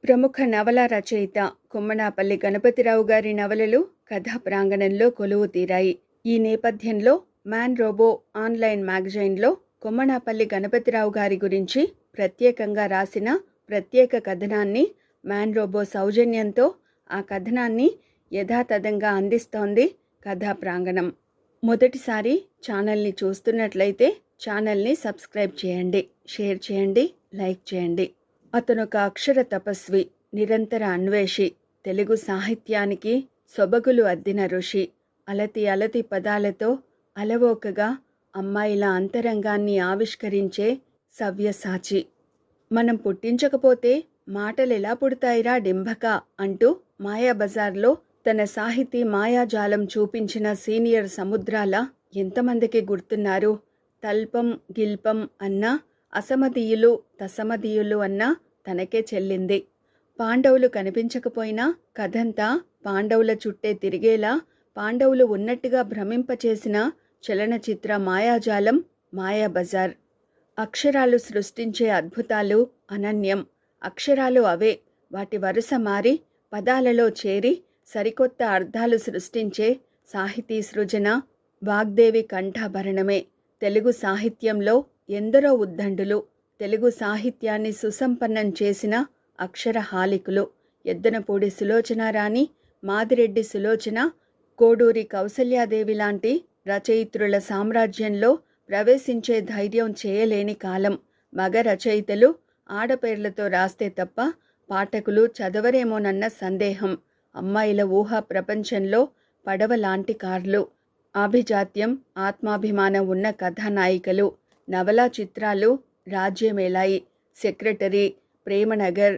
ప్రముఖ నవల రచయిత కొమ్మనాపల్లి గణపతిరావు గారి నవలలు కథా ప్రాంగణంలో కొలువు తీరాయి. ఈ నేపథ్యంలో మ్యాన్ రోబో ఆన్లైన్ మ్యాగజైన్లో కొమ్మనాపల్లి గణపతిరావు గారి గురించి ప్రత్యేకంగా రాసిన ప్రత్యేక కథనాన్ని మ్యాన్ రోబో సౌజన్యంతో ఆ కథనాన్ని యథాతథంగా అందిస్తోంది కథా ప్రాంగణం. మొదటిసారి ఛానల్ని చూస్తున్నట్లయితే ఛానల్ని సబ్స్క్రైబ్ చేయండి, షేర్ చేయండి, లైక్ చేయండి. అతనొక అక్షర తపస్వి, నిరంతర అన్వేషి, తెలుగు సాహిత్యానికి సొబగులు అద్దిన ఋషి. అలతి పదాలతో అలవోకగా అమ్మాయిల అంతరంగాన్ని ఆవిష్కరించే సవ్యసాచి. మనం పుట్టించకపోతే మాటలెలా పుడతాయిరా డింభక అంటూ మాయాబజార్లో తన సాహితీ మాయాజాలం చూపించిన సీనియర్ సముద్రాల ఎంతమందికి గుర్తున్నారు? తల్పం గిల్పం అన్నా, అసమధీయులు తసమధీయులు అన్నా తనకే చెల్లింది. పాండవులు కనిపించకపోయినా కథంతా పాండవుల చుట్టే తిరిగేలా పాండవులు ఉన్నట్టుగా భ్రమింపచేసిన చలనచిత్ర మాయాజాలం మాయాబజార్. అక్షరాలు సృష్టించే అద్భుతాలు అనన్యం. అక్షరాలు అవే, వాటి వరుస మారి పదాలలో చేరి సరికొత్త అర్థాలు సృష్టించే సాహితీ సృజన వాగ్దేవి కంఠాభరణమే. తెలుగు సాహిత్యంలో ఎందరో ఉద్దండులు, తెలుగు సాహిత్యాన్ని సుసంపన్నం చేసిన అక్షర హాలికులు. ఎద్దనపూడి సులోచనారాణి, మాదిరెడ్డి సులోచన, కోడూరి కౌసల్యాదేవి లాంటి రచయిత్రుల సామ్రాజ్యంలో ప్రవేశించే ధైర్యం చేయలేని కాలం. మగ రచయితలు ఆడపేర్లతో రాస్తే తప్ప పాఠకులు చదవరేమోనన్న సందేహం. అమ్మాయిల ఊహా ప్రపంచంలో పడవలాంటి కార్లు. ఆభిజాత్యం, ఆత్మాభిమానం ఉన్న కథానాయికలు. నవలా చిత్రాలు రాజ్యమేలాయి. సెక్రటరీ, ప్రేమనగర్,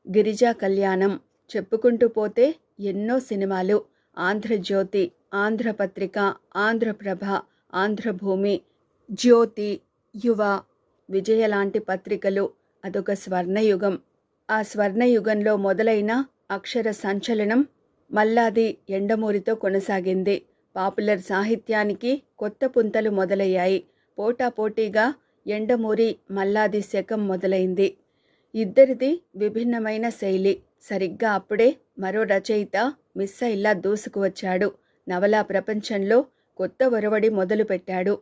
గిరిజా కళ్యాణం, చెప్పుకుంటూ పోతే ఎన్నో సినిమాలు. ఆంధ్రజ్యోతి, ఆంధ్రపత్రిక, ఆంధ్రప్రభ, ఆంధ్రభూమి, జ్యోతి, యువ, విజయ లాంటి పత్రికలు. అదొక స్వర్ణయుగం. ఆ స్వర్ణయుగంలో మొదలైన అక్షర సంచలనం మల్లాది ఎండమూరితో కొనసాగింది. పాపులర్ సాహిత్యానికి కొత్త పుంతలు మొదలయ్యాయి. పోటాపోటీగా ఎండమూరి మల్లాది శకం మొదలైంది. ఇద్దరిది విభిన్నమైన శైలి. సరిగ్గా అప్పుడే మరో రచయిత మిస్సైల్లా దూసుకువచ్చాడు. నవలా ప్రపంచంలో కొత్త ఒరవడి మొదలుపెట్టాడు.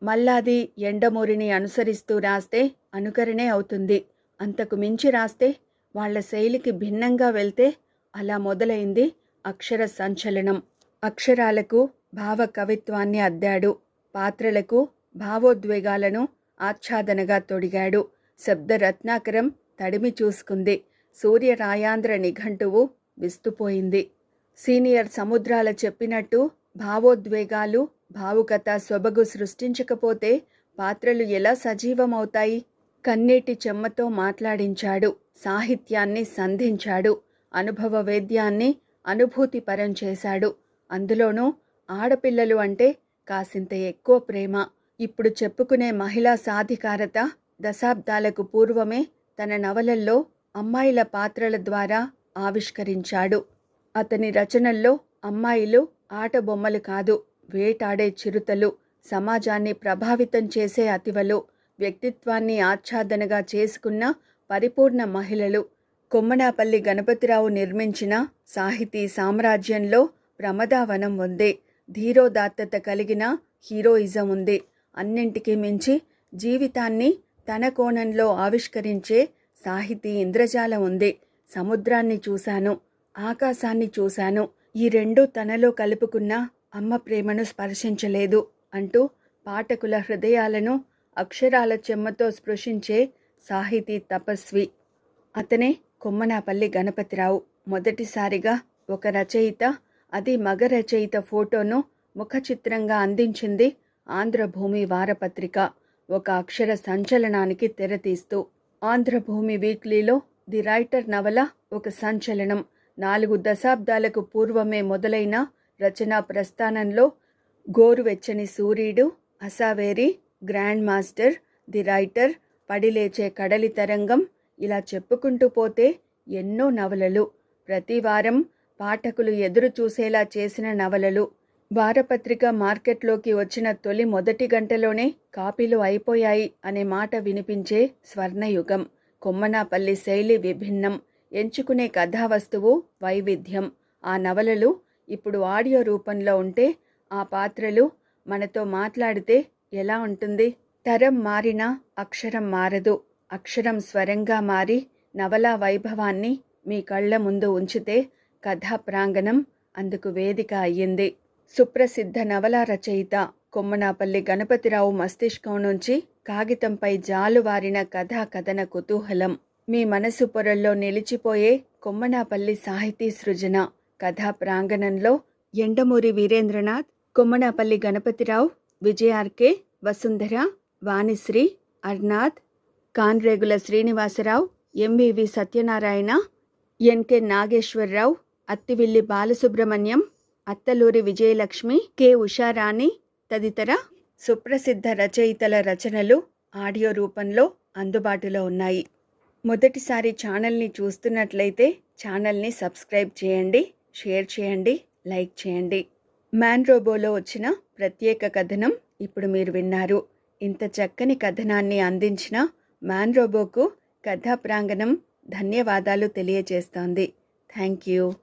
మల్లాది ఎండమూరిని అనుసరిస్తూ రాస్తే అనుకరణే అవుతుంది. అంతకు మించి రాస్తే వాళ్ల శైలికి భిన్నంగా వెళ్తే అలా మొదలైంది అక్షర సంచలనం. అక్షరాలకు భావ కవిత్వాన్ని అద్దాడు. పాత్రలకు భావోద్వేగాలను ఆచ్ఛాదనగా తొడిగాడు. శబ్ద రత్నాకరం తడిమి చూసుకుంది. సూర్యరాయాంధ్ర నిఘంటువు విస్తుపోయింది. సీనియర్ సముద్రాల చెప్పినట్టు భావోద్వేగాలు, భావుకత సొబగు సృష్టించకపోతే పాత్రలు ఎలా సజీవమవుతాయి? కన్నీటి చెమ్మతో మాట్లాడించాడు. సాహిత్యాన్ని సంధించాడు. అనుభవ వేద్యాన్ని అనుభూతిపరం చేశాడు. అందులోనూ ఆడపిల్లలు అంటే కాసింత ఎక్కువ ప్రేమ. ఇప్పుడు చెప్పుకునే మహిళా సాధికారత దశాబ్దాలకు పూర్వమే తన నవలల్లో అమ్మాయిల పాత్రల ద్వారా ఆవిష్కరించాడు. అతని రచనల్లో అమ్మాయిలు ఆటబొమ్మలు కాదు, వేటాడే చిరుతలు, సమాజాన్ని ప్రభావితం చేసే అతివలు, వ్యక్తిత్వాన్ని ఆచ్ఛాదనగా చేసుకున్న పరిపూర్ణ మహిళలు. కొమ్మనాపల్లి గణపతిరావు నిర్మించిన సాహితీ సామ్రాజ్యంలో ప్రమదావనం ఉంది. ధీరోదాత్తత కలిగిన హీరోయిజం ఉంది. అన్నింటికీ మించి జీవితాన్ని తన కోణంలో ఆవిష్కరించే సాహితీ ఇంద్రజాలం ఉంది. సముద్రాన్ని చూశాను, ఆకాశాన్ని చూశాను, ఈ రెండూ తనలో కలుపుకున్న అమ్మ ప్రేమను స్పర్శించలేదు అంటూ పాఠకుల హృదయాలను అక్షరాల చెమ్మతో స్పృశించే సాహితీ తపస్వి. అతనే కొమ్మనాపల్లి గణపతిరావు. మొదటిసారిగా ఒక రచయిత, అది మగ రచయిత ఫోటోను ముఖచిత్రంగా అందించింది ఆంధ్రభూమి వారపత్రిక. ఒక అక్షర సంచలనానికి తెరతీస్తూ. ఆంధ్రభూమి వీక్లీలో ది రైటర్ నవల ఒక సంచలనం. 4 దశాబ్దాలకు పూర్వమే మొదలైన రచనా ప్రస్థానంలో గోరువెచ్చని సూర్యుడు, అసావేరి, గ్రాండ్ మాస్టర్, ది రైటర్, పడిలేచే కడలి తరంగం, ఇలా చెప్పుకుంటూ పోతే ఎన్నో నవలలు. ప్రతి వారం పాఠకులు ఎదురు చూసేలా చేసిన నవలలు. వారపత్రిక మార్కెట్లోకి వచ్చిన మొదటి గంటలోనే కాపీలు అయిపోయాయి అనే మాట వినిపించే స్వర్ణయుగం. కొమ్మనాపల్లి శైలి విభిన్నం. ఎంచుకునే కథావస్తువు వైవిధ్యం. ఆ నవలలు ఇప్పుడు ఆడియో రూపంలో ఉంటే ఆ పాత్రలు మనతో మాట్లాడితే ఎలా ఉంటుంది? తరం మారినా అక్షరం మారదు. అక్షరం స్వరంగా మారి నవలా వైభవాన్ని మీ కళ్ళ ముందు ఉంచితే కథా ప్రాంగణం అందుకు వేదిక అయ్యింది. సుప్రసిద్ధ నవలా రచయిత కొమ్మనాపల్లి గణపతిరావు మస్తిష్కం నుంచి కాగితంపై జాలువారిన కథా కథన కుతూహలం. మీ మనసు పొరల్లో నిలిచిపోయే కొమ్మనాపల్లి సాహితీ సృజన. కథా ప్రాంగణంలో Yandamuri Veerendranath, Kommanapalli Ganapathi Rao, Vijayarke, Vasundhara, Vanisri, Arnath, Kanregula Srinivasa Rao, MVV Satyanarayana, NK Nageswara Rao, Attivilli Balasubrahmanyam, Attaluri Vijayalakshmi, K Usharani తదితర సుప్రసిద్ధ రచయితల రచనలు ఆడియో రూపంలో అందుబాటులో ఉన్నాయి. మొదటిసారి ఛానల్ని చూస్తున్నట్లయితే ఛానల్ని సబ్స్క్రైబ్ చేయండి, షేర్ చేయండి, లైక్ చేయండి. మ్యాన్ రోబోలో వచ్చిన ప్రత్యేక కథనం ఇప్పుడు మీరు విన్నారు. ఇంత చక్కని కథనాన్ని అందించిన మ్యాన్ రోబోకు కథా ప్రాంగణం ధన్యవాదాలు తెలియజేస్తోంది. Thank you.